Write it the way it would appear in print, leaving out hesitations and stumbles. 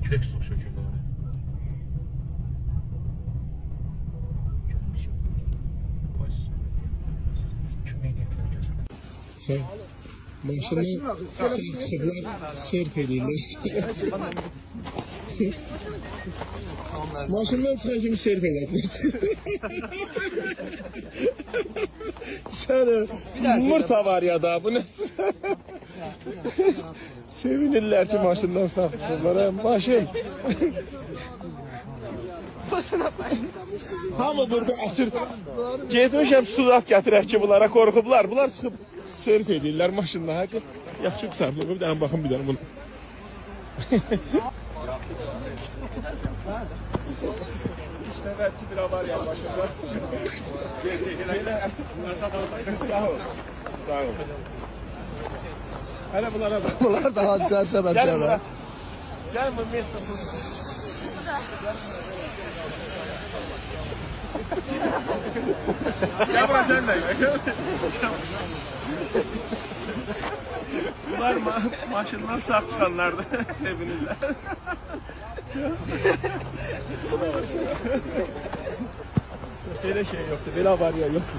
kök söküldü oraya. Maşını sırtıklar serp edirlər. Maşından çıxan kimi serp edədiniz. Sən mırta var ya da bu nəsə. Sevinirlər ki maşından sağ çıxırlar. Maşın. Hamı burada əsir. Getmişəm sudat gətirək ki bunlara qorxublar. Bunlar çıxıb serp edirlər maşınla. Haqqı yaxşı qutarılıb. Bir dənə baxın bir dənə bunu. İşte belki bir haber yapmışlar. Sağ ol. Hele bunlara bak. Bunlar da hadisəyə səbəb Gel gəlir. buraya. Gel bu Mesut. Gel buraya sen de. Bunlar maşından sağ çıkanlardı. Sevinirler. Böyle şey yoktu. Böyle haber yoktu.